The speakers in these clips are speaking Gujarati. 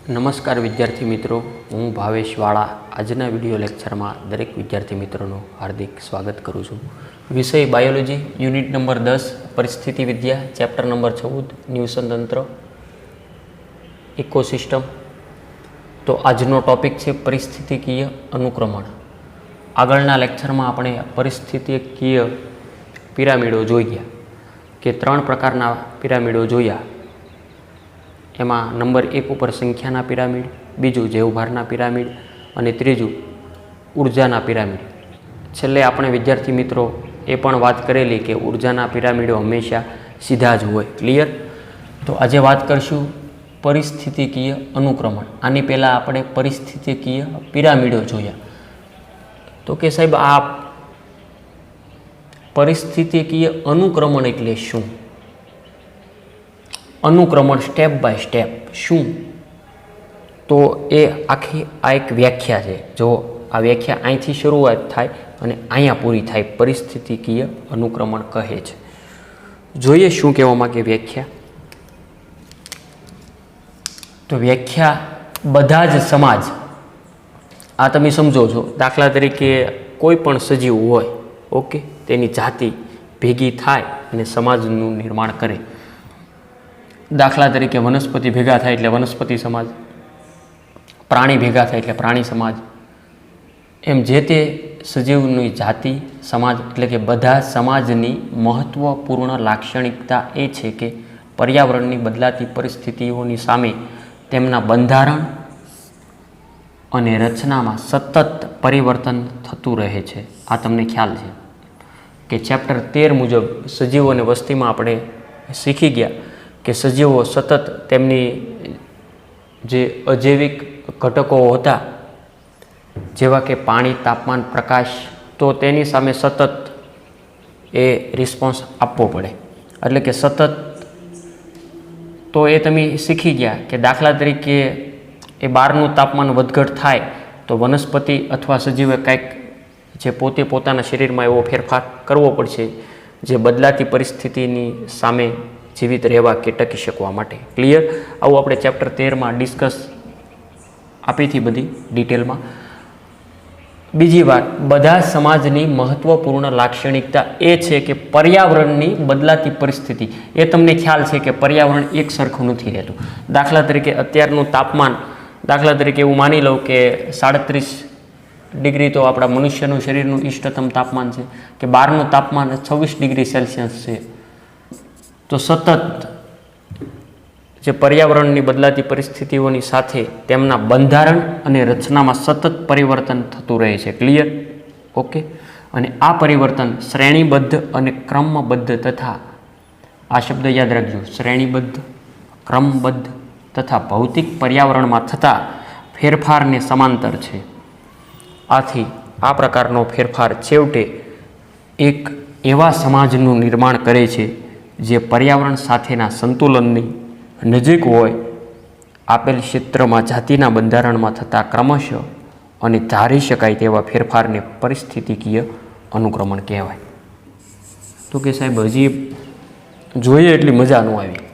નમસ્કાર વિદ્યાર્થી મિત્રો, હું ભાવેશ વાળા આજના વિડીયો લેક્ચરમાં દરેક વિદ્યાર્થી મિત્રોનું હાર્દિક સ્વાગત કરું છું. વિષય બાયોલોજી, યુનિટ નંબર 10 પરિસ્થિતિ વિદ્યા, ચેપ્ટર નંબર 14 નિવસન તંત્ર, ઇકોસિસ્ટમ. તો આજનો ટોપિક છે પરિસ્થિતિકીય અનુક્રમણ. આગળના લેક્ચરમાં આપણે પરિસ્થિતિકીય પિરામિડો જોઈ ગયા કે 3 પ્રકારના પિરામિડો જોયા. એમાં નંબર 1 ઉપર સંખ્યાના પિરામિડ, બીજું જૈવભારના પિરામિડ અને ત્રીજું ઉર્જાના પિરામિડ. છેલ્લે આપણે વિદ્યાર્થી મિત્રો એ પણ વાત કરેલી કે ઉર્જાના પિરામિડો હંમેશા સીધા જ હોય. ક્લિયર? તો આજે વાત કરીશું પરિસ્થિતિકીય અનુક્રમણ. આની પહેલાં આપણે પરિસ્થિતિકીય પિરામિડો જોયા. તો કે સાહેબ આ પરિસ્થિતિકીય અનુક્રમણ એટલે શું? અનુક્રમણ સ્ટેપ બાય સ્ટેપ શું? તો એ આખી આ એક વ્યાખ્યા છે. જો આ વ્યાખ્યા અહીંથી શરૂઆત થાય અને અહીંયા પૂરી થાય, પરિસ્થિતિકીય અનુક્રમણ કહે છે. જોઈએ શું કહેવા માંગે વ્યાખ્યા. તો વ્યાખ્યા બધા જ સમાજ, આ તમે સમજો છો. દાખલા તરીકે કોઈ પણ સજીવ હોય, ઓકે, તેની જાતિ ભેગી થાય અને સમાજનું નિર્માણ કરે. દાખલા તરીકે વનસ્પતિ ભેગા થાય એટલે વનસ્પતિ સમાજ, પ્રાણી ભેગા થાય એટલે પ્રાણી સમાજ. એમ જે તે સજીવની જાતિ, સમાજ એટલે કે બધા સમાજની મહત્ત્વપૂર્ણ લાક્ષણિકતા એ છે કે પર્યાવરણની બદલાતી પરિસ્થિતિઓની સામે તેમના બંધારણ અને રચનામાં સતત પરિવર્તન થતું રહે છે. આ તમને ખ્યાલ છે કે ચેપ્ટર 13 મુજબ સજીવો અને વસ્તીમાં આપણે શીખી ગયા કે સજીવો સતત તેમની જે અજૈવિક ઘટકો હતા, જેવા કે પાણી, તાપમાન, પ્રકાશ, તો તેની સામે સતત એ રિસ્પોન્સ આપવો પડે. એટલે કે સતત, તો એ તમે શીખી ગયા કે દાખલા તરીકે એ બહારનું તાપમાન વધઘટ થાય તો વનસ્પતિ અથવા સજીવે કંઈક જે પોતે પોતાના શરીરમાં એવો ફેરફાર કરવો પડશે જે બદલાતી પરિસ્થિતિની સામે જીવિત રહેવા કે ટકી શકવા માટે. ક્લિયર? આવું આપણે ચેપ્ટર 13માં ડિસ્કસ આપી હતી બધી ડિટેલમાં. બીજી વાત, બધા સમાજની મહત્ત્વપૂર્ણ લાક્ષણિકતા એ છે કે પર્યાવરણની બદલાતી પરિસ્થિતિ. એ તમને ખ્યાલ છે કે પર્યાવરણ એક સરખું નથી રહેતું. દાખલા તરીકે અત્યારનું તાપમાન, દાખલા તરીકે એવું માની લઉં કે 37 ડિગ્રી તો આપણા મનુષ્યનું શરીરનું ઇષ્ટતમ તાપમાન છે, કે બહારનું તાપમાન 26 ડિગ્રી સેલ્સિયસ છે. તો સતત જે પર્યાવરણની બદલાતી પરિસ્થિતિઓની સાથે તેમના બંધારણ અને રચનામાં સતત પરિવર્તન થતું રહે છે. ક્લિયર? ઓકે. અને આ પરિવર્તન શ્રેણીબદ્ધ અને ક્રમબદ્ધ તથા, આ શબ્દ યાદ રાખજો, શ્રેણીબદ્ધ, ક્રમબદ્ધ તથા ભૌતિક પર્યાવરણમાં થતા ફેરફારને સમાંતર છે. આથી આ પ્રકારનો ફેરફાર છેવટે એક એવા સમાજનું નિર્માણ કરે છે જે પર્યાવરણ સાથેના સંતુલનની નજીક હોય. આપેલ ક્ષેત્રમાં જાતિના બંધારણમાં થતા ક્રમશઃ અને ધારી શકાય તેવા ફેરફારને પરિસ્થિતિકીય અનુક્રમણ કહેવાય. તો કે સાહેબ હજી જોઈએ એટલી મજા ન આવી.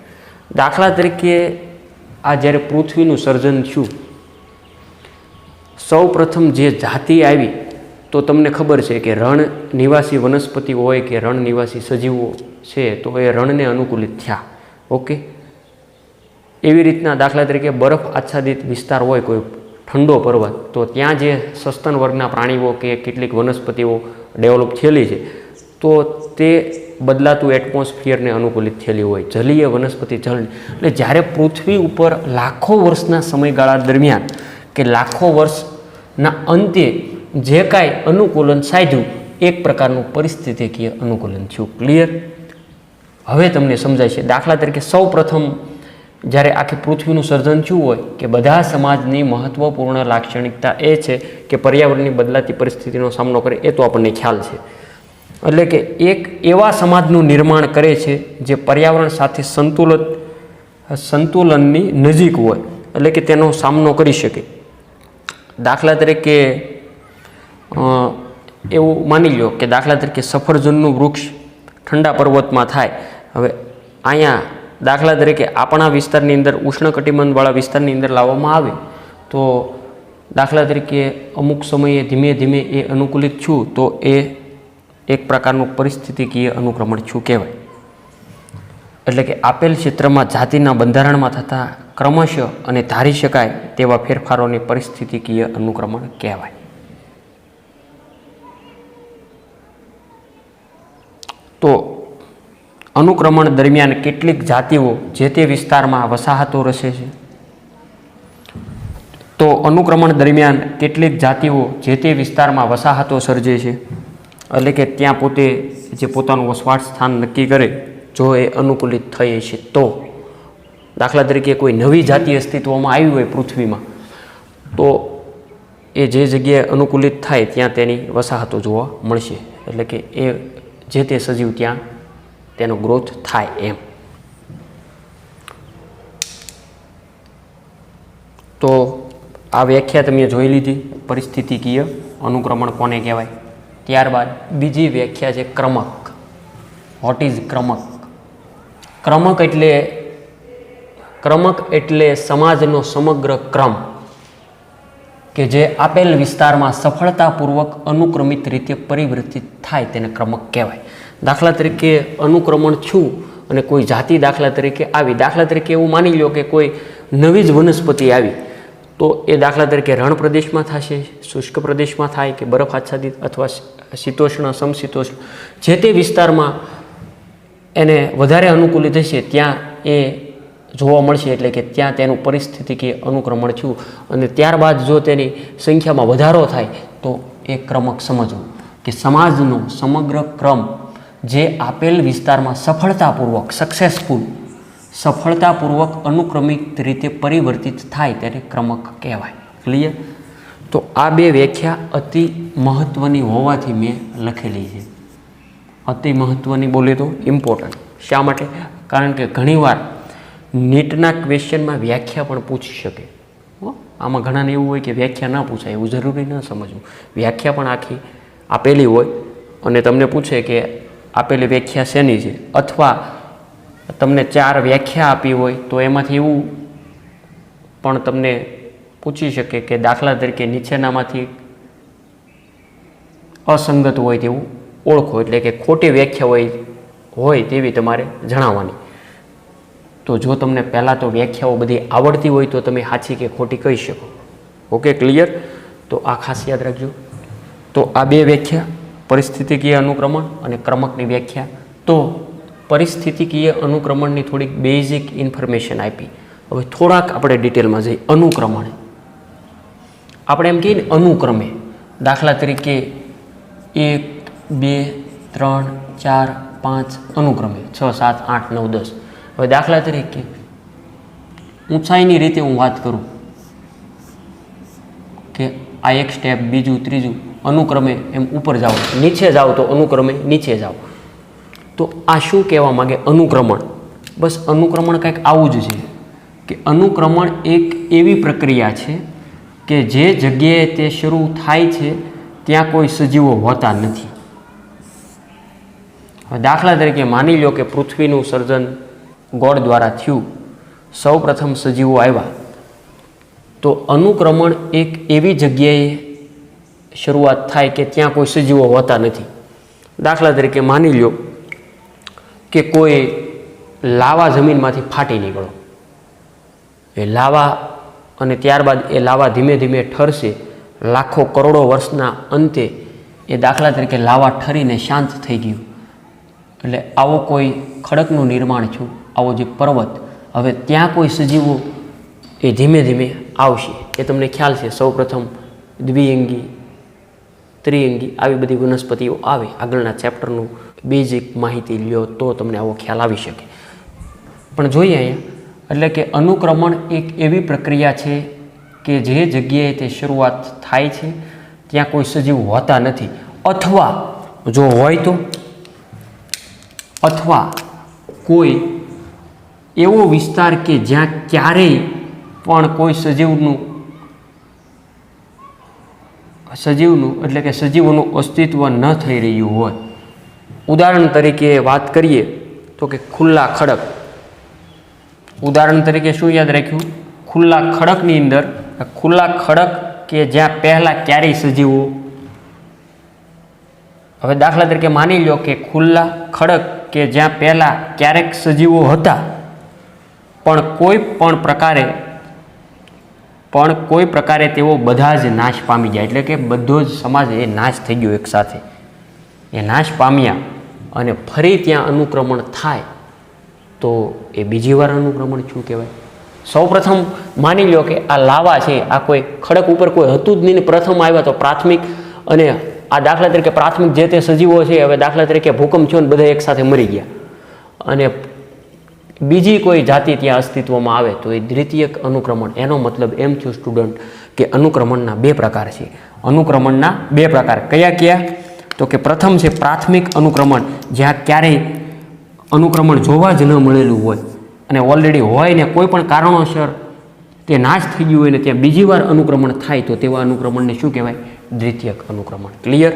દાખલા તરીકે આ જ્યારે પૃથ્વીનું સર્જન થયું, સૌ પ્રથમ જે જાતિ આવી, તો તમને ખબર છે કે રણ નિવાસી વનસ્પતિ હોય કે રણ નિવાસી સજીવો છે, તો એ રણને અનુકૂલિત થયા. ઓકે. એવી રીતના દાખલા તરીકે બરફ આચ્છાદિત વિસ્તાર હોય, કોઈ ઠંડો પર્વત, તો ત્યાં જે સસ્તન વર્ગના પ્રાણીઓ કે કેટલીક વનસ્પતિઓ ડેવલપ થયેલી છે, તો તે બદલાતું એટમોસ્ફિયરને અનુકૂલિત થયેલી હોય. જલીય વનસ્પતિ જળ. એટલે જ્યારે પૃથ્વી ઉપર લાખો વર્ષના સમયગાળા દરમિયાન કે લાખો વર્ષના અંતે જે કાંઈ અનુકૂલન સાધ્યું, એક પ્રકારનું પરિસ્થિતિકીય અનુકૂલન થયું. ક્લિયર? હવે તમને સમજાય છે. દાખલા તરીકે સૌ પ્રથમ જ્યારે આખી પૃથ્વીનું સર્જન થયું હોય કે બધા સમાજની મહત્ત્વપૂર્ણ લાક્ષણિકતા એ છે કે પર્યાવરણની બદલાતી પરિસ્થિતિનો સામનો કરે, એ તો આપણને ખ્યાલ છે. એટલે કે એક એવા સમાજનું નિર્માણ કરે છે જે પર્યાવરણ સાથે સંતુલનની નજીક હોય, એટલે કે તેનો સામનો કરી શકે. દાખલા તરીકે એવું માની લો કે દાખલા તરીકે સફરજનનું વૃક્ષ ઠંડા પર્વતમાં થાય. હવે અહીંયા દાખલા તરીકે આપણા વિસ્તારની અંદર ઉષ્ણકટિબંધવાળા વિસ્તારની અંદર લાવવામાં આવે તો દાખલા તરીકે અમુક સમયે ધીમે ધીમે એ અનુકૂલિત છું તો એ એક પ્રકારનું પરિસ્થિતિકીય અનુક્રમણ છું કહેવાય. એટલે કે આપેલ ક્ષેત્રમાં જાતિના બંધારણમાં થતા ક્રમશઃ અને ધારી શકાય તેવા ફેરફારોને પરિસ્થિતિકીય અનુક્રમણ કહેવાય. તો અનુક્રમણ દરમિયાન કેટલીક જાતિઓ જે તે વિસ્તારમાં વસાહતો રચે છે. તો અનુક્રમણ દરમિયાન કેટલીક જાતિઓ જે તે વિસ્તારમાં વસાહતો સર્જે છે. એટલે કે ત્યાં પોતે જે પોતાનું વસવાટ સ્થાન નક્કી કરે જો એ અનુકૂલિત થઈ છે તો દાખલા તરીકે કોઈ નવી જાતિ અસ્તિત્વમાં આવી હોય પૃથ્વીમાં તો એ જે જગ્યાએ અનુકૂલિત થાય ત્યાં તેની વસાહતો જોવા મળશે. એટલે કે એ જે તે સજીવ ત્યાં તેનો ગ્રોથ થાય એમ. તો આ વ્યાખ્યા તમે જોઈ લીધી પરિસ્થિતિકીય અનુક્રમણ કોને કહેવાય. ત્યારબાદ બીજી વ્યાખ્યા છે ક્રમક. What is ક્રમક? ક્રમક એટલે સમાજનો સમગ્ર ક્રમ કે જે આપેલ વિસ્તારમાં સફળતાપૂર્વક અનુક્રમિત રીતે પરિવર્તિત થાય તેને ક્રમક કહેવાય. દાખલા તરીકે અનુક્રમણ છું અને કોઈ જાતિ દાખલા તરીકે આવી. દાખલા તરીકે એવું માની લો કે કોઈ નવી જ વનસ્પતિ આવી તો એ દાખલા તરીકે રણ પ્રદેશમાં થશે, શુષ્ક પ્રદેશમાં થાય કે બરફ આચ્છાદિત અથવા શીતોષ્ણ સમશીતોષ્ણ જે તે વિસ્તારમાં એને વધારે અનુકૂલિત હશે ત્યાં એ જોવા મળશે. એટલે કે ત્યાં તેનું પરિસ્થિતિકીય અનુક્રમણ છું અને ત્યારબાદ જો તેની સંખ્યામાં વધારો થાય તો એ ક્રમક સમજવું કે સમાજનો સમગ્ર ક્રમ જે આપેલ વિસ્તારમાં સફળતાપૂર્વક અનુક્રમિત રીતે પરિવર્તિત થાય તેને ક્રમક કહેવાય. ક્લિયર? તો આ બે વ્યાખ્યા અતિ મહત્ત્વની હોવાથી મેં લખેલી છે. અતિ મહત્ત્વની બોલે તો ઇમ્પોર્ટન્ટ. શા માટે? કારણ કે ઘણીવાર નીટના ક્વેશ્ચનમાં વ્યાખ્યા પણ પૂછી શકે. આમાં ઘણાને એવું હોય કે વ્યાખ્યા ના પૂછાય, એવું જરૂરી ન સમજવું. વ્યાખ્યા પણ આખી આપેલી હોય અને તમને પૂછે કે આપેલી વ્યાખ્યા શેની છે, અથવા તમને 4 વ્યાખ્યા આપી હોય તો એમાંથી એવું પણ તમને પૂછી શકે કે દાખલા તરીકે નીચેનામાંથી અસંગત હોય તેવું ઓળખો. એટલે કે ખોટી વ્યાખ્યા હોય તેવી તમારે જણાવવાની. તો જો તમને પહેલાં તો વ્યાખ્યાઓ બધી આવડતી હોય તો તમે સાચી કે ખોટી કહી શકો. Okay, clear? તો આ ખાસ યાદ રાખજો. તો આ બે વ્યાખ્યા પરિસ્થિતિકીય અનુક્રમણ અને ક્રમકની વ્યાખ્યા. તો પરિસ્થિતિકીય અનુક્રમણની થોડીક બેઝિક ઇન્ફોર્મેશન આપી. હવે થોડાક આપણે ડિટેલમાં જઈએ. અનુક્રમણ આપણે એમ કહીએ ને અનુક્રમે, દાખલા તરીકે 1, 2, 3, 4, 5 અનુક્રમે 6, 7, 8, 9, 10. હવે દાખલા તરીકે ઊંચાઈની રીતે હું વાત કરું કે આ એક સ્ટેપ, બીજું, ત્રીજું અનુક્રમે એમ ઉપર જાઓ, નીચે જાઓ તો અનુક્રમે નીચે જાઓ. તો આ શું કહેવા માગે? અનુક્રમણ. બસ અનુક્રમણ કંઈક આવું જ છે કે અનુક્રમણ એક એવી પ્રક્રિયા છે કે જે જગ્યાએ તે શરૂ થાય છે ત્યાં કોઈ સજીવો હોતા નથી. હવે દાખલા તરીકે માની લો કે પૃથ્વીનું સર્જન ગોળ દ્વારા થયું, સૌ પ્રથમ સજીવો આવ્યા, તો અનુક્રમણ એક એવી જગ્યાએ શરૂઆત થાય કે ત્યાં કોઈ સજીવો હોતા નથી. દાખલા તરીકે માની લો કે કોઈ લાવા જમીનમાંથી ફાટી નીકળો, એ લાવા અને ત્યારબાદ એ લાવા ધીમે ધીમે ઠરશે. લાખો કરોડો વર્ષના અંતે એ દાખલા તરીકે લાવા ઠરીને શાંત થઈ ગયું. એટલે આવો કોઈ ખડકનું નિર્માણ થયું, આવો જે પર્વત, હવે ત્યાં કોઈ સજીવો એ ધીમે ધીમે આવશે. એ તમને ખ્યાલ છે સૌપ્રથમ દ્વિઅંગી, ત્રિઅંગી આવી બધી વનસ્પતિઓ આવે. આગળના ચેપ્ટરનું બેઝિક માહિતી લ્યો તો તમને આવો ખ્યાલ આવી શકે. પણ જોઈએ અહીંયા, એટલે કે અનુક્રમણ એક એવી પ્રક્રિયા છે કે જે જગ્યાએ તે શરૂઆત થાય છે ત્યાં કોઈ સજીવ હોતા નથી, અથવા જો હોય તો અથવા કોઈ એવો વિસ્તાર કે જ્યાં ક્યારેય પણ કોઈ સજીવનું એટલે કે સજીવોનું અસ્તિત્વ ન થઈ રહ્યું હોય. ઉદાહરણ તરીકે વાત કરીએ તો કે ખુલ્લા ખડક, ઉદાહરણ તરીકે શું યાદ રાખ્યું? ખુલ્લા ખડકની અંદર ખુલ્લા ખડક કે જ્યાં પહેલાં ક્યારેય સજીવો, હવે દાખલા તરીકે માની લો કે ખુલ્લા ખડક કે જ્યાં પહેલાં ક્યારેક સજીવો હતા પણ કોઈ પ્રકારે તેઓ બધા જ નાશ પામી જાય, એટલે કે બધો જ સમાજ એ નાશ થઈ ગયો એકસાથે, એ નાશ પામ્યા અને ફરી ત્યાં અનુક્રમણ થાય તો એ બીજી વાર અનુક્રમણ શું કહેવાય? સૌપ્રથમ માની લો કે આ લાવા છે, આ કોઈ ખડક ઉપર કોઈ હતું જ નહીં ને પ્રથમ આવ્યા તો પ્રાથમિક, અને આ દાખલા તરીકે પ્રાથમિક જે તે સજીવો છે, હવે દાખલા તરીકે ભૂકંપ થયો ને બધા એકસાથે મરી ગયા અને બીજી કોઈ જાતિ ત્યાં અસ્તિત્વમાં આવે તો એ દ્વિતીયક અનુક્રમણ. એનો મતલબ એમ થયું સ્ટુડન્ટ કે અનુક્રમણના બે પ્રકાર છે. અનુક્રમણના બે પ્રકાર કયા કયા? તો કે પ્રથમ છે પ્રાથમિક અનુક્રમણ, જ્યાં ક્યારેય અનુક્રમણ જોવા જ ન મળેલું હોય અને ઓલરેડી હોય ને કોઈ પણ કારણોસર તે નાશ થઈ ગયું હોય ને ત્યાં બીજી વાર અનુક્રમણ થાય તો તેવા અનુક્રમણને શું કહેવાય? દ્વિતીયક અનુક્રમણ. ક્લિયર?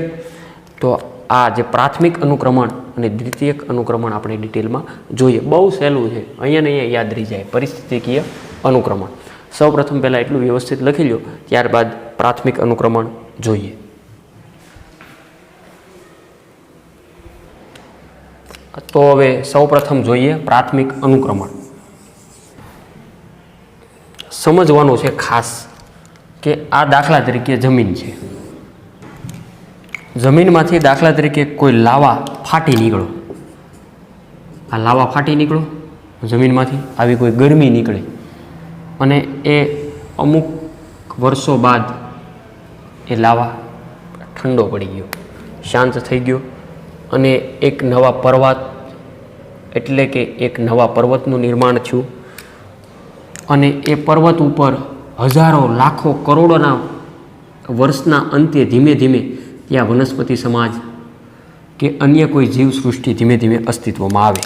તો આ જે પ્રાથમિક અનુક્રમણ અને દ્વિતીયક અનુક્રમણ આપણે ડિટેલમાં જોઈએ. બહુ સહેલું છે, અહીંયા ને અહીંયા યાદ રહી જાય. પરિસ્થિતિકીય અનુક્રમણ સૌપ્રથમ પહેલાં એટલું વ્યવસ્થિત લખી લો, ત્યારબાદ પ્રાથમિક અનુક્રમણ જોઈએ. તો હવે સૌપ્રથમ જોઈએ પ્રાથમિક અનુક્રમણ. સમજવાનું છે ખાસ કે આ દાખલા તરીકે જમીન છે, જમીનમાંથી દાખલા તરીકે કોઈ લાવા ફાટી નીકળો, આ લાવા ફાટી નીકળો જમીનમાંથી, આવી કોઈ ગરમી નીકળે અને એ અમુક વર્ષો બાદ એ લાવા ઠંડો પડી ગયો, શાંત થઈ ગયો અને એક નવા પર્વત એટલે કે એક નવા પર્વતનું નિર્માણ થયું અને એ પર્વત ઉપર હજારો લાખો કરોડોના વર્ષના અંતે ધીમે ધીમે ત્યાં વનસ્પતિ સમાજ કે અન્ય કોઈ જીવસૃષ્ટિ ધીમે ધીમે અસ્તિત્વમાં આવે.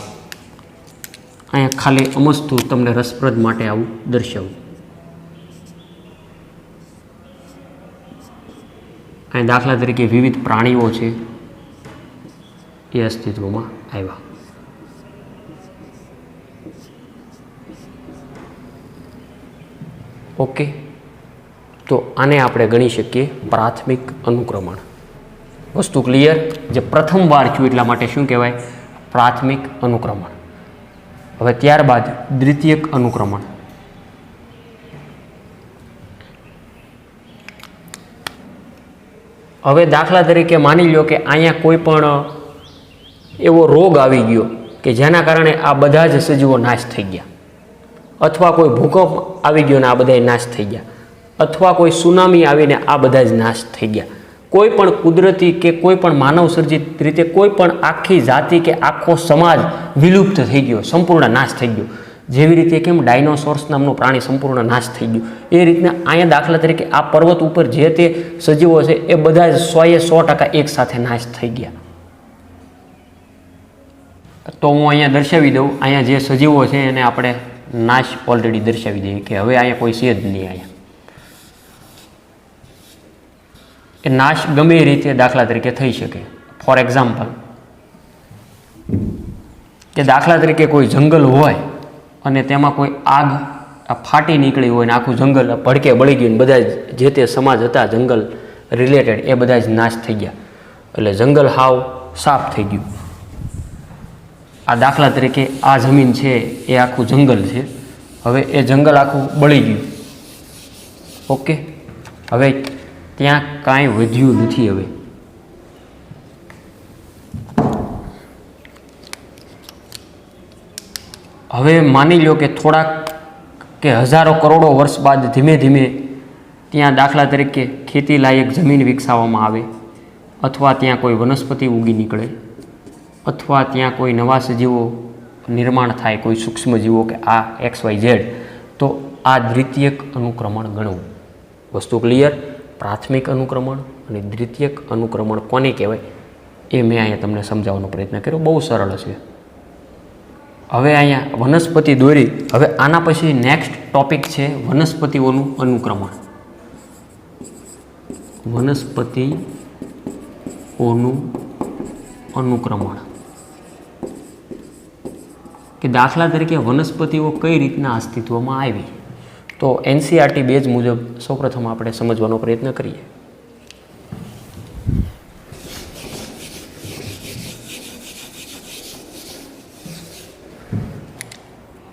અહીંયા ખાલી અમસ્તું તમને રસપ્રદ માટે આવું દર્શાવું. અહીં દાખલા તરીકે વિવિધ પ્રાણીઓ છે એ અસ્તિત્વમાં આવ્યા. ઓકે, તો આને આપણે ગણી શકીએ પ્રાથમિક અનુક્રમણ. વસ્તુ ક્લિયર? જે પ્રથમ વાર થયું એટલા માટે શું કહેવાય? પ્રાથમિક અનુક્રમણ. હવે ત્યારબાદ દ્વિતીયક અનુક્રમણ. હવે દાખલા તરીકે માની લો કે અહીંયા કોઈ પણ એવો રોગ આવી ગયો કે જેના કારણે આ બધા જ સજીવો નાશ થઈ ગયા, અથવા કોઈ ભૂકંપ આવી ગયો ને આ બધા નાશ થઈ ગયા, અથવા કોઈ સુનામી આવીને આ બધા જ નાશ થઈ ગયા. કોઈ પણ કુદરતી કે કોઈ પણ માનવ સર્જિત રીતે કોઈ પણ આખી જાતિ કે આખો સમાજ વિલુપ્ત થઈ ગયો, સંપૂર્ણ નાશ થઈ ગયો. જેવી રીતે કેમ ડાયનોસોર્સ નામનું પ્રાણી સંપૂર્ણ નાશ થઈ ગયું, એ રીતના અહીંયા દાખલા તરીકે આ પર્વત ઉપર જે તે સજીવો છે એ બધા જ 100% એક સાથે નાશ થઈ ગયા. તો હું અહીંયા દર્શાવી દઉં, અહીંયા જે સજીવો છે એને આપણે નાશ ઓલરેડી દર્શાવી દઈએ કે હવે અહીંયા કોઈ છે જ નહીં. અહીંયા એ નાશ ગમે એ રીતે દાખલા તરીકે થઈ શકે. ફોર એક્ઝામ્પલ કે દાખલા તરીકે કોઈ જંગલ હોય અને તેમાં કોઈ આગ ફાટી નીકળી હોય ને આખું જંગલ ભડકે બળી ગયું, બધા જે તે સમાજ હતા જંગલ રિલેટેડ એ બધા જ નાશ થઈ ગયા, એટલે જંગલ હાવ સાફ થઈ ગયું. આ દાખલા તરીકે આ જમીન છે એ આખું જંગલ છે, હવે એ જંગલ આખું બળી ગયું. ઓકે, હવે ત્યાં કાંઈ વધ્યું નથી. હવે માની લો કે થોડાક કે હજારો કરોડો વર્ષ બાદ ધીમે ધીમે ત્યાં દાખલા તરીકે ખેતી લાયક જમીન વિકસાવવામાં આવે, અથવા ત્યાં કોઈ વનસ્પતિ ઉગી નીકળે, અથવા ત્યાં કોઈ નવા સજીવો નિર્માણ થાય, કોઈ સૂક્ષ્મજીવો કે આ XYZ, તો આ દ્વિતીયક અનુક્રમણ ગણવું. વસ્તુ ક્લિયર? પ્રાથમિક અનુક્રમણ અને દ્વિતીયક અનુક્રમણ કોને કહેવાય એ મેં અહીંયા તમને સમજાવવાનો પ્રયત્ન કર્યો. બહુ સરળ છે. હવે અહીંયા વનસ્પતિ દોરી. હવે આના પછી નેક્સ્ટ ટોપિક છે વનસ્પતિઓનું અનુક્રમણ. વનસ્પતિઓનું અનુક્રમણ. કે દાખલા તરીકે વનસ્પતિઓ કઈ રીતના અસ્તિત્વમાં આવી. તો એનસીઆરટી બેઝ મુજબ સૌપ્રથમ આપણે સમજવાનો પ્રયત્ન કરીએ.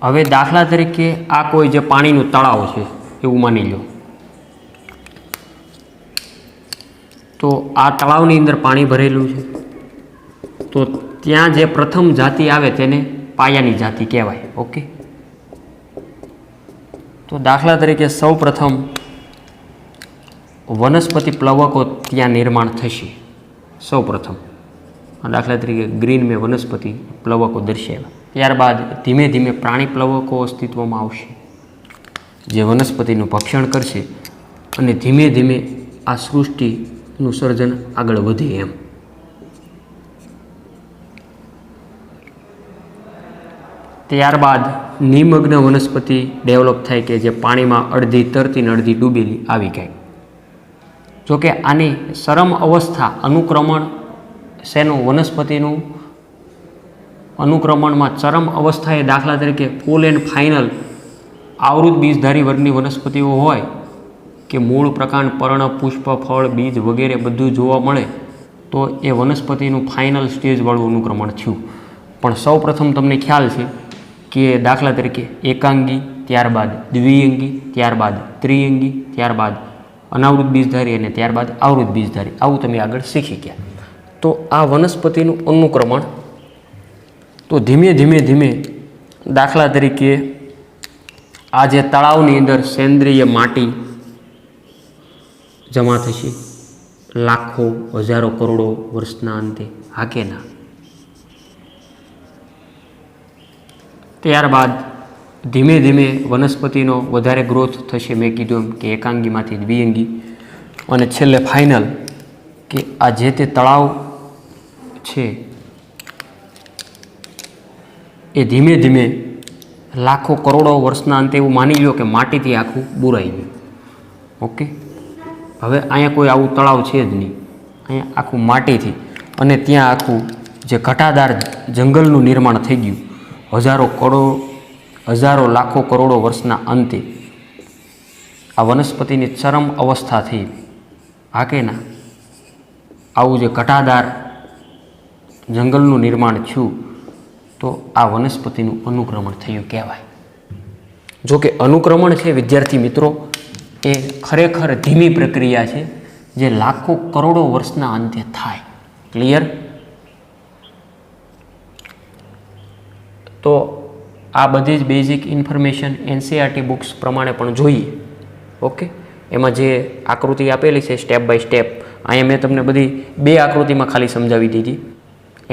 હવે દાખલા તરીકે આ કોઈ જે પાણીનું તળાવ છે એવું માની લો. તો આ તળાવની અંદર પાણી ભરેલું છે. તો ત્યાં જે પ્રથમ જાતિ આવે તેને પાયાની જાતિ કહેવાય. ઓકે. તો દાખલા તરીકે સૌ પ્રથમ વનસ્પતિ પ્લવકો ત્યાં નિર્માણ થશે. સૌ પ્રથમ દાખલા તરીકે ગ્રીન મેં વનસ્પતિ પ્લવકો દર્શાવ્યા. ત્યારબાદ ધીમે ધીમે પ્રાણી પ્લવકો અસ્તિત્વમાં આવશે જે વનસ્પતિનું ભક્ષણ કરશે અને ધીમે ધીમે આ સૃષ્ટિનું સર્જન આગળ વધે એમ. ત્યારબાદ નિમગ્ન વનસ્પતિ ડેવલપ થાય કે જે પાણીમાં અડધી તરતી ને અડધી ડૂબેલી આવી ગઈ. જોકે આની ચરમ અવસ્થા અનુક્રમણ શેનું વનસ્પતિનું અનુક્રમણમાં ચરમ અવસ્થાએ દાખલા તરીકે ફૂલ એન્ડ ફાઇનલ આવૃત બીજધારી વર્ગની વનસ્પતિઓ હોય કે મૂળ પ્રકાંડ પર્ણ પુષ્પ ફળ બીજ વગેરે બધું જોવા મળે તો એ વનસ્પતિનું ફાઇનલ સ્ટેજવાળું અનુક્રમણ થયું. પણ સૌ પ્રથમ તમને ખ્યાલ છે કે દાખલા તરીકે એકાંગી, ત્યારબાદ દ્વિઅંગી, ત્યારબાદ ત્રિઅંગી, ત્યારબાદ અનાવૃત બીજધારી અને ત્યારબાદ આવૃત બીજધારી, આવું તમે આગળ શીખી ગયા. તો આ વનસ્પતિનું અનુક્રમણ તો ધીમે ધીમે ધીમે દાખલા તરીકે આ જે તળાવની અંદર સેન્દ્રિય માટી જમા થશે લાખો હજારો કરોડો વર્ષના અંતે, હા કે ના? ત્યારબાદ ધીમે ધીમે વનસ્પતિનો વધારે ગ્રોથ થશે. મેં કીધું એમ કે એકાંગીમાંથી દ્વિઅંગી અને છેલ્લે ફાઇનલ કે આ જે તે તળાવ છે એ ધીમે ધીમે લાખો કરોડો વર્ષના અંતે એવું માની લો કે માટીથી આખું બુરાઈ ગયું. ઓકે. હવે અહીંયા કોઈ આવું તળાવ છે જ નહીં, અહીંયા આખું માટીથી, અને ત્યાં આખું જે ઘટાદાર જંગલનું નિર્માણ થઈ ગયું હજારો લાખો કરોડો વર્ષના અંતે. આ વનસ્પતિની ચરમ અવસ્થા થઈ, હા કે ના? આવું જે ઘટાદાર જંગલનું નિર્માણ થયું તો આ વનસ્પતિનું અનુક્રમણ થયું કહેવાય. જો કે અનુક્રમણ છે વિદ્યાર્થી મિત્રો એ ખરેખર ધીમી પ્રક્રિયા છે જે લાખો કરોડો વર્ષના અંતે થાય. ક્લિયર? તો આ બધી જ બેઝિક ઇન્ફોર્મેશન એનસીઆરટી બુક્સ પ્રમાણે પણ જોઈએ. ઓકે. એમાં જે આકૃતિ આપેલી છે સ્ટેપ બાય સ્ટેપ, અહીંયા મેં તમને બધી 2 આકૃતિમાં ખાલી સમજાવી દીધી.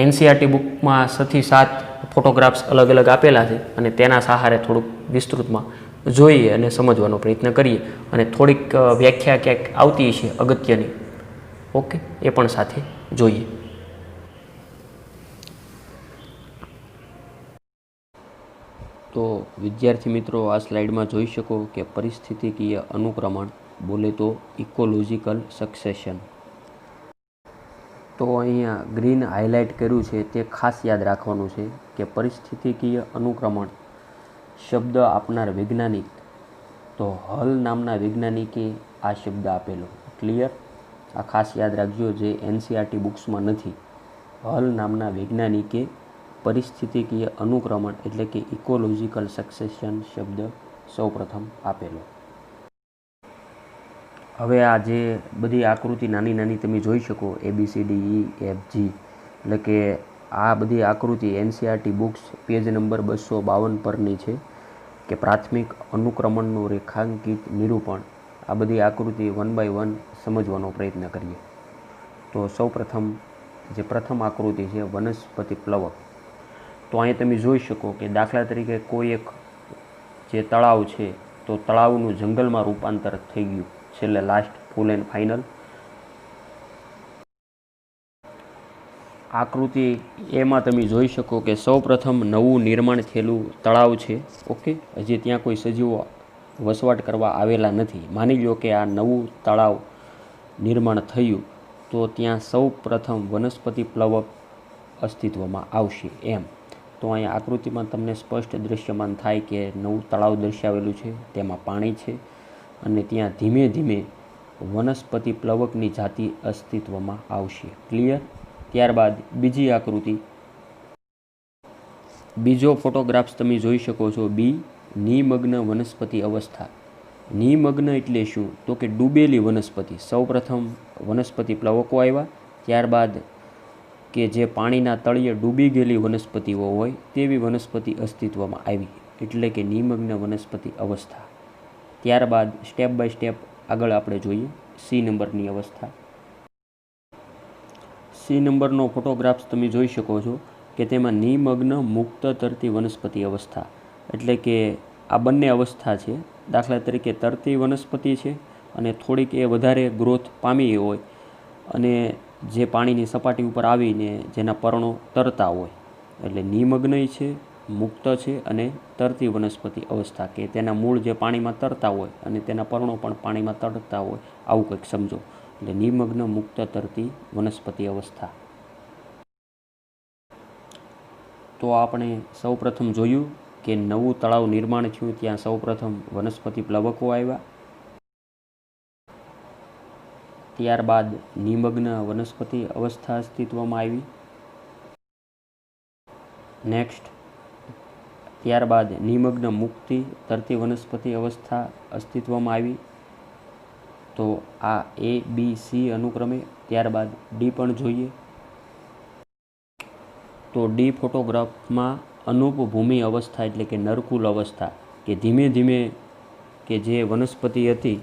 એનસીઆરટી બુકમાં 6 થી 7 ફોટોગ્રાફ્સ અલગ અલગ આપેલા છે અને તેના સહારે થોડુંક વિસ્તૃતમાં જોઈએ અને સમજવાનો પ્રયત્ન કરીએ, અને થોડીક વ્યાખ્યા ક્યાંક આવતી છે અગત્યની. ઓકે. એ પણ સાથે જોઈએ. તો વિદ્યાર્થી મિત્રો આ સ્લાઇડમાં જોઈ શકો કે પરિસ્થિતિકીય અનુક્રમણ બોલે તો ઇકોલોજીકલ સક્સેશન. તો અહીંયા ગ્રીન હાઇલાઇટ કર્યું છે તે ખાસ યાદ રાખવાનું છે કે પરિસ્થિતિકીય અનુક્રમણ શબ્દ આપનાર વૈજ્ઞાનિક તો હલ નામના વૈજ્ઞાનિકે આ શબ્દ આપેલો. ક્લિયર? આ ખાસ યાદ રાખજો, જે એનસીઆરટી બુક્સમાં નથી. હલ નામના વૈજ્ઞાનિકે પરિસ્થિતિકીય અનુક્રમણ એટલે કે ઇકોલોજીકલ સક્સેશન શબ્દ સૌપ્રથમ આપેલો. હવે આ જે બધી આકૃતિ નાની નાની તમે જોઈ શકો ABCDEFG, એટલે કે આ બધી આકૃતિ એનસીઆરટી બુક્સ પેજ નંબર 252 પરની છે કે પ્રાથમિક અનુક્રમણનું રેખાંકિત નિરૂપણ. આ બધી આકૃતિ 1 by 1 સમજવાનો પ્રયત્ન કરીએ. તો સૌપ્રથમ જે પ્રથમ આકૃતિ છે વનસ્પતિ પ્લવક. તો અહીંયા તમે જોઈ શકો કે દાખલા તરીકે કોઈ એક જે તળાવ છે તો તળાવનું જંગલમાં રૂપાંતર થઈ ગયું છેલ્લે લાસ્ટ ફૂલ એન્ડ ફાઇનલ. આકૃતિ એમાં તમે જોઈ શકો કે સૌપ્રથમ નવું નિર્માણ થયેલું તળાવ છે. ઓકે. હજી ત્યાં કોઈ સજીવો વસવાટ કરવા આવેલા નથી. માની લો કે આ નવું તળાવ નિર્માણ થયું તો ત્યાં સૌ પ્રથમ વનસ્પતિ પ્લવક અસ્તિત્વમાં આવશે એમ. તો અહીંયા આકૃતિમાં તમને સ્પષ્ટ દૃશ્યમાન થાય કે નવું તળાવ દર્શાવેલું છે, તેમાં પાણી છે અને ત્યાં ધીમે ધીમે વનસ્પતિ પ્લવકની જાતિ અસ્તિત્વમાં આવશે. ક્લિયર? ત્યારબાદ બીજી આકૃતિ, બીજો ફોટોગ્રાફ્સ તમે જોઈ શકો છો. બી, નિમગ્ન વનસ્પતિ અવસ્થા. નિમગ્ન એટલે શું? તો કે ડૂબેલી વનસ્પતિ. સૌપ્રથમ વનસ્પતિ પ્લવકો આવ્યા, ત્યારબાદ કે જે પાણીના તળિયે ડૂબી ગયેલી વનસ્પતિઓ હોય તેવી વનસ્પતિ અસ્તિત્વમાં આવી, એટલે કે નિમગ્ન વનસ્પતિ અવસ્થા. ત્યારબાદ સ્ટેપ બાય સ્ટેપ આગળ આપણે જોઈએ સી નંબરની અવસ્થા. સી નંબરનો ફોટોગ્રાફ્સ તમે જોઈ શકો છો કે તેમાં નિમગ્ન મુક્ત તરતી વનસ્પતિ અવસ્થા, એટલે કે આ બંને અવસ્થા છે. દાખલા તરીકે તરતી વનસ્પતિ છે અને થોડીક એ વધારે ગ્રોથ પામી હોય અને જે પાણીની સપાટી ઉપર આવીને જેના પર્ણો તરતા હોય, એટલે નિમગ્ન છે, મુક્ત છે અને તરતી વનસ્પતિ અવસ્થા, કે તેના મૂળ જે પાણીમાં તરતા હોય અને તેના પર્ણો પણ પાણીમાં તરતા હોય, આવું કંઈક સમજો. એટલે નિમગ્ન મુક્ત તરતી વનસ્પતિ અવસ્થા. તો આપણે સૌપ્રથમ જોયું કે નવું તળાવ નિર્માણ થયું, ત્યાં સૌપ્રથમ વનસ્પતિ પ્લવકો આવ્યા, ત્યારબાદ નિમગ્ન વનસ્પતિ અવસ્થા અસ્તિત્વમાં આવી. નેક્સ્ટ, ત્યારબાદ નિમગ્ન મુક્તિ તરતી વનસ્પતિ અવસ્થા અસ્તિત્વમાં આવી. તો આ એ, બી, સી અનુક્રમે. ત્યારબાદ ડી પણ જોઈએ. તો ડી ફોટોગ્રાફમાં અનુપભૂમિ અવસ્થા, એટલે કે નરકુલ અવસ્થા, કે ધીમે ધીમે કે જે વનસ્પતિ હતી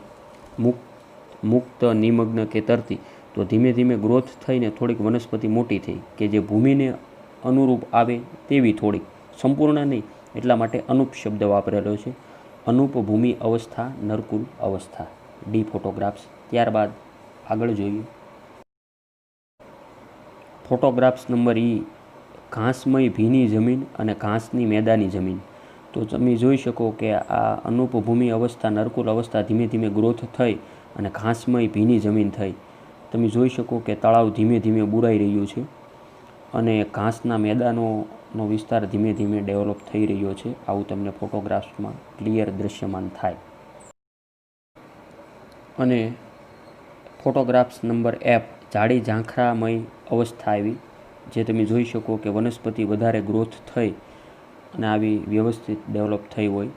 મુક્ત, નિમગ્ન કે તરતી, તો ધીમે ધીમે ગ્રોથ થઈને થોડીક વનસ્પતિ મોટી થઈ, કે જે ભૂમિને અનુરૂપ આવે તેવી થોડીક, સંપૂર્ણ નહીં, એટલા માટે અનુપ શબ્દ વાપરેલો છે. અનુપભૂમિ અવસ્થા, નરકુલ અવસ્થા. D photographs. ત્યારબાદ આગળ જોઈએ ફોટોગ્રાફ્સ નંબર ઈ, ઘાસમય ભીની જમીન અને ઘાસની મેદાની જમીન. તો તમે જોઈ શકો કે આ અનુપભૂમિ અવસ્થા, નરકુલ અવસ્થા ધીમે ધીમે ગ્રોથ થઈ અને ઘાસમય ભીની જમીન થઈ. તમે જોઈ શકો કે તળાવ ધીમે ધીમે બુરાઈ રહ્યું છે અને ઘાસના મેદાનોનો વિસ્તાર ધીમે ધીમે ડેવલપ થઈ રહ્યો છે. આવું તમને ફોટોગ્રાફ્સમાં ક્લિયર દૃશ્યમાન થાય. અને ફોટોગ્રાફ્સ નંબર એફ, જાડી ઝાંખરામય અવસ્થા આવી, જે તમે જોઈ શકો કે વનસ્પતિ વધારે ગ્રોથ થઈ અને આવી વ્યવસ્થિત ડેવલપ થઈ હોય.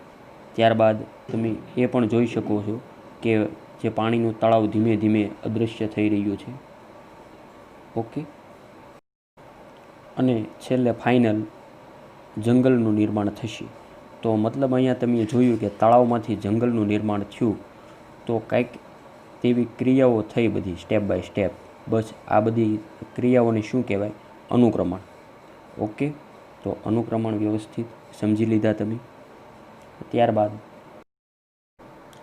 ત્યારબાદ તમે એ પણ જોઈ શકો છો કે જે પાણીનું તળાવ ધીમે ધીમે અદૃશ્ય થઈ રહ્યું છે. ઓકે. અને છેલ્લે ફાઇનલ જંગલનું નિર્માણ થશે. તો મતલબ અહીંયા તમે જોયું કે તળાવમાંથી જંગલનું નિર્માણ થયું, તો કંઈક તેવી ક્રિયાઓ થઈ બધી સ્ટેપ બાય સ્ટેપ. બસ આ બધી ક્રિયાઓને શું કહેવાય? અનુક્રમણ. ઓકે. તો અનુક્રમણ વ્યવસ્થિત સમજી લીધા તમે. ત્યારબાદ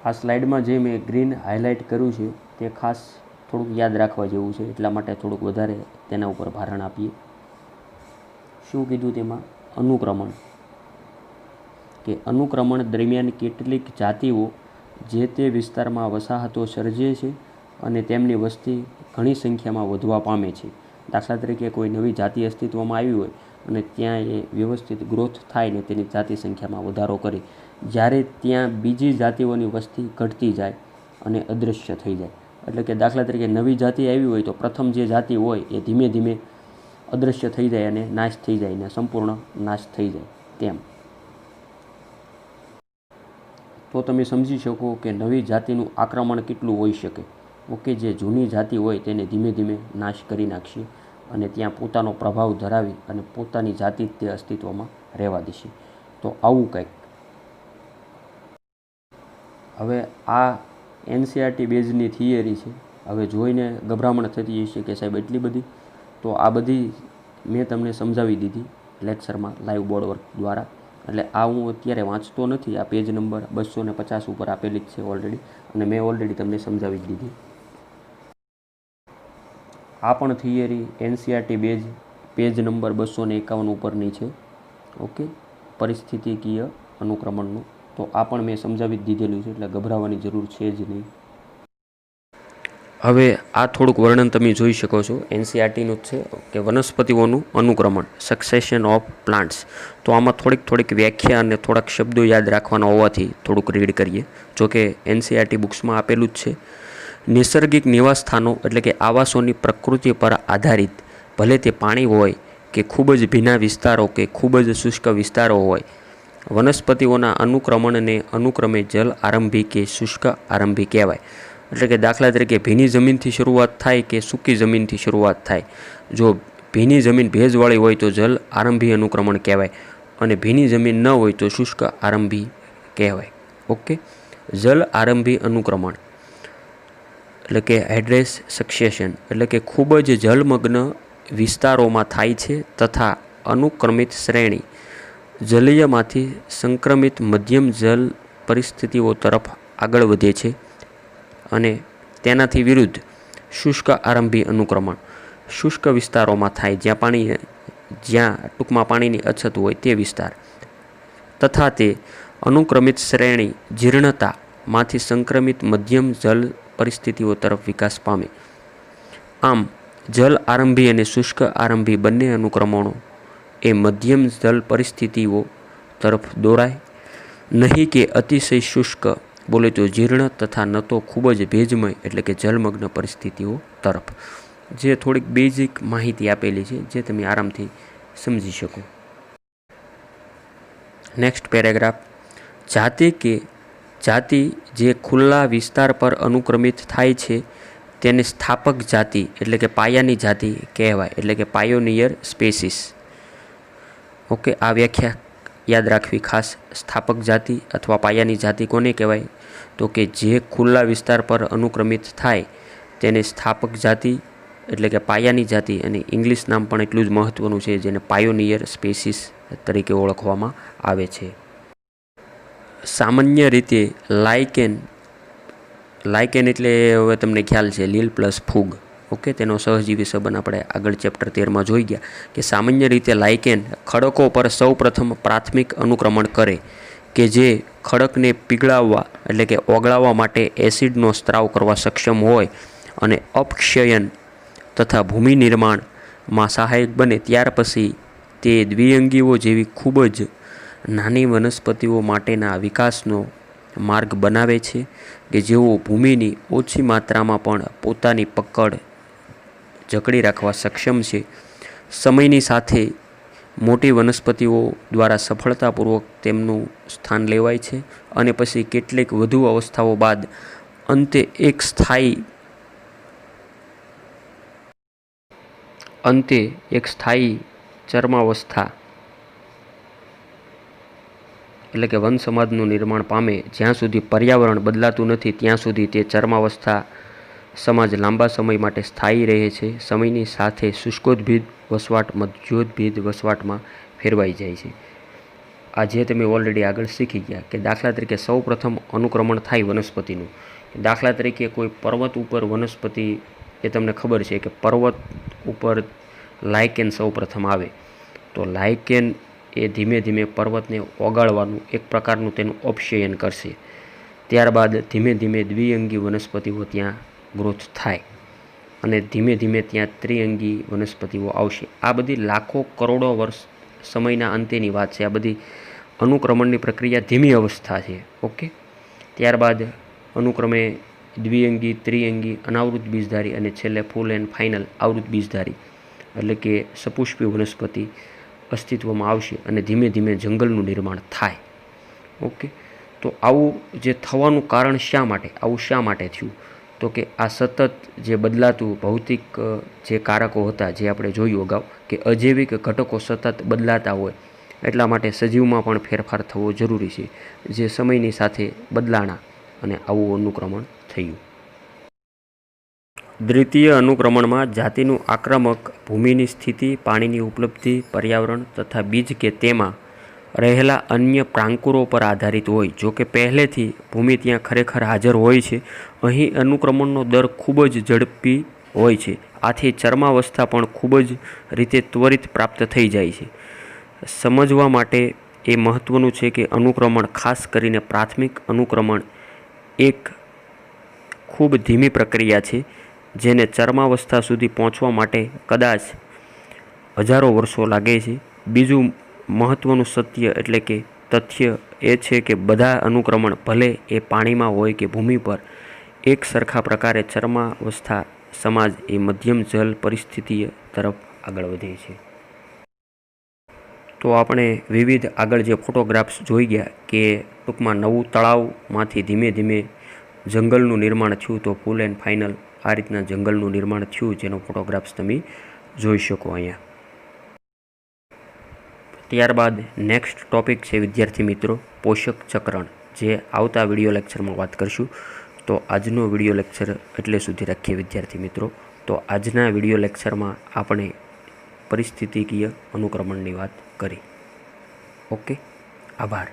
આ સ્લાઇડમાં જે મેં ગ્રીન હાઇલાઇટ કર્યું છે તે ખાસ થોડુંક યાદ રાખવા જેવું છે, એટલા માટે થોડુંક વધારે તેના ઉપર ભારણ આપીએ. શું કીધું તેમાં? અનુક્રમણ. કે અનુક્રમણ દરમિયાન કેટલીક જાતિઓ જે તે વિસ્તારમાં વસાહતો સર્જે છે અને તેમની વસ્તી ઘણી સંખ્યામાં વધવા પામે છે. દાખલા તરીકે કોઈ નવી જાતિ અસ્તિત્વમાં આવી હોય અને ત્યાં એ વ્યવસ્થિત ગ્રોથ થાય ને તેની જાતિ સંખ્યામાં વધારો કરે, જ્યારે ત્યાં બીજી જાતિઓની વસ્તી ઘટતી જાય અને અદૃશ્ય થઈ જાય. એટલે કે દાખલા તરીકે નવી જાતિ આવી હોય તો પ્રથમ જે જાતિ હોય એ ધીમે ધીમે અદૃશ્ય થઈ જાય અને નાશ થઈ જાય ને સંપૂર્ણ નાશ થઈ જાય તેમ. તો તમે સમજી શકો કે નવી જાતિનું આક્રમણ કેટલું હોઈ શકે. ઓકે. જે જૂની જાતિ હોય તેને ધીમે ધીમે નાશ કરી નાખશે અને ત્યાં પોતાનો પ્રભાવ ધરાવી અને પોતાની જાતિ તે અસ્તિત્વમાં રહેવા દેશે. તો આવું કંઈક. હવે આ એનસીઆરટી બેઝની થિયરી છે. હવે જોઈને ગભરામણ થતી હશે કે સાહેબ એટલી બધી. તો આ બધી મેં તમને સમજાવી દીધી લેક્ચરમાં લાઈવ બોર્ડ વર્ક દ્વારા. એટલે આ હું અત્યારે વાંચતો નથી, આ પેજ નંબર 250 ઉપર આપેલી જ છે ઓલરેડી, અને મેં ઓલરેડી તમને સમજાવી જ દીધી. આ પણ theory NCERT base page number 251 ઉપરની છે. ઓકે. પરિસ્થિતિકીય અનુક્રમણનું. તો આ પણ મેં સમજાવી જ દીધેલું છે, એટલે ગભરાવાની જરૂર છે જ નહીં. હવે આ થોડુંક વર્ણન તમે જોઈ શકો છો, એનસીઆરટીનું જ છે કે વનસ્પતિઓનું અનુક્રમણ, સક્સેશન ઓફ પ્લાન્ટ્સ. તો આમાં થોડીક વ્યાખ્યા અને થોડાક શબ્દો યાદ રાખવાના હોવાથી થોડુંક રીડ કરીએ. જો કે એનસીઆરટી બુક્સમાં આપેલું જ છે. નૈસર્ગિક નિવાસસ્થાનો એટલે કે આવાસોની પ્રકૃતિ પર આધારિત, ભલે તે પાણી હોય કે ખૂબ જ ભીના વિસ્તારો કે ખૂબ જ શુષ્ક વિસ્તારો હોય, વનસ્પતિઓના અનુક્રમણને અનુક્રમે જલ આરંભી કે શુષ્ક આરંભી કહેવાય. એટલે કે દાખલા તરીકે ભીની જમીનથી શરૂઆત થાય કે સૂકી જમીનથી શરૂઆત થાય. જો ભીની જમીન ભેજવાળી હોય તો જલ આરંભી અનુક્રમણ કહેવાય, અને ભીની જમીન ન હોય તો શુષ્ક આરંભી કહેવાય. ઓકે, જલ આરંભી અનુક્રમણ એટલે કે હાઇડ્રેસ સક્સેશન એટલે કે ખૂબ જ જલમગ્ન વિસ્તારોમાં થાય છે તથા અનુક્રમિત શ્રેણી જલીયમાંથી સંક્રમિત મધ્યમ જલ પરિસ્થિતિઓ તરફ આગળ વધે છે. અને તેનાથી વિરુદ્ધ શુષ્ક આરંભી અનુક્રમણ શુષ્ક વિસ્તારોમાં થાય, જ્યાં ટૂંકમાં પાણીની અછત હોય તે વિસ્તાર, તથા તે અનુક્રમિત શ્રેણી જીર્ણતામાંથી સંક્રમિત મધ્યમ જલ પરિસ્થિતિઓ તરફ વિકાસ પામે. આમ જલ આરંભી અને શુષ્ક આરંભી બંને અનુક્રમણો એ મધ્યમ જલ પરિસ્થિતિઓ તરફ દોરાય, નહીં કે અતિશય શુષ્ક બોલે તો જીર્ણ તથા ન તો ખૂબ જ ભેજમય એટલે કે જલમગ્ન પરિસ્થિતિઓ તરફ. જે થોડીક બેઝિક માહિતી આપેલી છે, જે તમે આરામથી સમજી શકો. Next paragraph. જાતિ જે ખુલ્લા વિસ્તાર પર અનુક્રમિત થાય છે તેને સ્થાપક જાતિ એટલે કે પાયાની જાતિ કહેવાય, એટલે કે પાયોનિયર સ્પેસીસ. ઓકે, આ વ્યાખ્યા યાદ રાખવી ખાસ. સ્થાપક જાતિ અથવા પાયાની જાતિ કોને કહેવાય? તો કે જે ખુલ્લા વિસ્તાર પર અનુક્રમિત થાય તેને સ્થાપક જાતિ એટલે કે પાયાની જાતિ, અને ઇંગ્લિશ નામ પણ એટલું જ મહત્ત્વનું છે જેને પાયોનિયર સ્પેસીસ તરીકે ઓળખવામાં આવે છે. સામાન્ય રીતે લાઇકેન એટલે હવે તમને ખ્યાલ છે લીલ પ્લસ ફૂગ. ઓકે, તેનો સહજીવી સંબંધ આપણે આગળ ચેપ્ટર 13માં જોઈ ગયા કે સામાન્ય રીતે લાઇકેન ખડકો પર સૌપ્રથમ પ્રાથમિક અનુક્રમણ કરે કે જે ખડકને પીગળાવવા એટલે કે ઓગળાવવા માટે એસિડનો સ્ત્રાવ કરવા સક્ષમ હોય અને અપક્ષયન તથા ભૂમિ નિર્માણમાં સહાયક બને. ત્યાર પછી તે દ્વિઅંગીઓ જેવી ખૂબ જ નાની વનસ્પતિઓ માટેના વિકાસનો માર્ગ બનાવે છે કે જેઓ ભૂમિની ઓછી માત્રામાં પણ પોતાની પકડ જકડી રાખવા સક્ષમ છે. સમયની સાથે મોટી વનસ્પતિઓ દ્વારા સફળતાપૂર્વક તેમનું સ્થાન લેવાય છે અને પછી કેટલીક વધુ અવસ્થાઓ બાદ અંતે એક સ્થાયી ચરમાવસ્થા એટલે કે વન સમાજનું નિર્માણ પામે. જ્યાં સુધી પર્યાવરણ બદલાતું નથી ત્યાં સુધી તે ચરમાવસ્થા સમાજ લાંબા સમય માટે સ્થાયી રહે છે. સમયની સાથે શુષ્કોદ્ભિદ વસવાટ મધ્યોદ્ભિદ વસવાટમાં ફેરવાઈ જાય છે. આ જે તમે ઓલરેડી આગળ શીખી ગયા કે દાખલા તરીકે સૌ પ્રથમ અનુક્રમણ થાય વનસ્પતિનું. દાખલા તરીકે કોઈ પર્વત ઉપર વનસ્પતિ, એ તમને ખબર છે કે પર્વત ઉપર લાઇકેન સૌ પ્રથમ આવે, તો લાઇકેન એ ધીમે ધીમે પર્વતને ઓગાળવાનું એક પ્રકારનું તેનું અપક્ષયન કરશે. ત્યારબાદ ધીમે ધીમે દ્વિઅંગી વનસ્પતિઓ ત્યાં ગ્રોથ થાય અને ધીમે ધીમે ત્યાં ત્રિઅંગી વનસ્પતિઓ આવશે. આ બધી લાખો કરોડો વર્ષ સમયના અંતેની વાત છે. આ બધી અનુક્રમણની પ્રક્રિયા ધીમી અવસ્થા છે. ઓકે, ત્યારબાદ અનુક્રમે દ્વિઅંગી, ત્રિઅંગી, અનાવૃત બીજધારી અને છેલ્લે ફૂલ એન્ડ ફાઇનલ આવૃત બીજધારી એટલે કે સપુષ્પી વનસ્પતિ અસ્તિત્વમાં આવશે અને ધીમે ધીમે જંગલનું નિર્માણ થાય. ઓકે, તો આવું જે થવાનું કારણ શા માટે થયું? તો કે આ સતત જે બદલાતું ભૌતિક જે કારકો હતા, જે આપણે જોયું અગાઉ કે અજૈવિક ઘટકો સતત બદલાતા હોય એટલા માટે સજીવમાં પણ ફેરફાર થવો જરૂરી છે, જે સમયની સાથે બદલાણા અને આવું અનુક્રમણ થયું. દ્વિતીય અનુક્રમણમાં જાતિનું આક્રમક ભૂમિની સ્થિતિ, પાણીની ઉપલબ્ધિ, પર્યાવરણ તથા બીજ કે તેમાં રહેલા અન્ય પ્રાંકુરો પર આધારિત હોય. જો કે પહેલેથી ભૂમિ ત્યાં ખરેખર હાજર હોય છે. અહીં અનુક્રમણનો દર ખૂબ જ ઝડપી હોય છે. આથી ચરમાવસ્થા પણ ખૂબ જ રીતે ત્વરિત પ્રાપ્ત થઈ જાય છે. સમજવા માટે એ મહત્ત્વનું છે કે અનુક્રમણ, ખાસ કરીને પ્રાથમિક અનુક્રમણ, એક ખૂબ ધીમી પ્રક્રિયા છે જેને ચરમાવસ્થા સુધી પહોંચવા માટે કદાચ હજારો વર્ષો લાગે છે. બીજું મહત્ત્વનું સત્ય એટલે કે તથ્ય એ છે કે બધા અનુક્રમણ ભલે એ પાણીમાં હોય કે ભૂમિ પર એક સરખા પ્રકારે ચરમાવસ્થા સમાજ એ મધ્યમ જલ પરિસ્થિતિઓ તરફ આગળ વધે છે. તો આપણે વિવિધ આગળ જે ફોટોગ્રાફ્સ જોઈ ગયા કે ટૂંકમાં નવું તળાવમાંથી ધીમે ધીમે જંગલનું નિર્માણ થયું, તો ફૂલ એન્ડ ફાઇનલ આ રીતના જંગલનું નિર્માણ થયું, જેનો ફોટોગ્રાફ્સ તમે જોઈ શકો અહીંયા. ત્યારબાદ નેક્સ્ટ ટોપિક છે વિદ્યાર્થી મિત્રો પોષક ચક્રણ, જે આવતા વિડીયો લેક્ચરમાં વાત કરશું. તો આજનો વિડીયો લેક્ચર એટલે સુધી રાખીએ વિદ્યાર્થી મિત્રો. તો આજના વિડીયો લેક્ચરમાં આપણે પરિસ્થિતિકીય અનુક્રમણની વાત કરી. ઓકે, આભાર.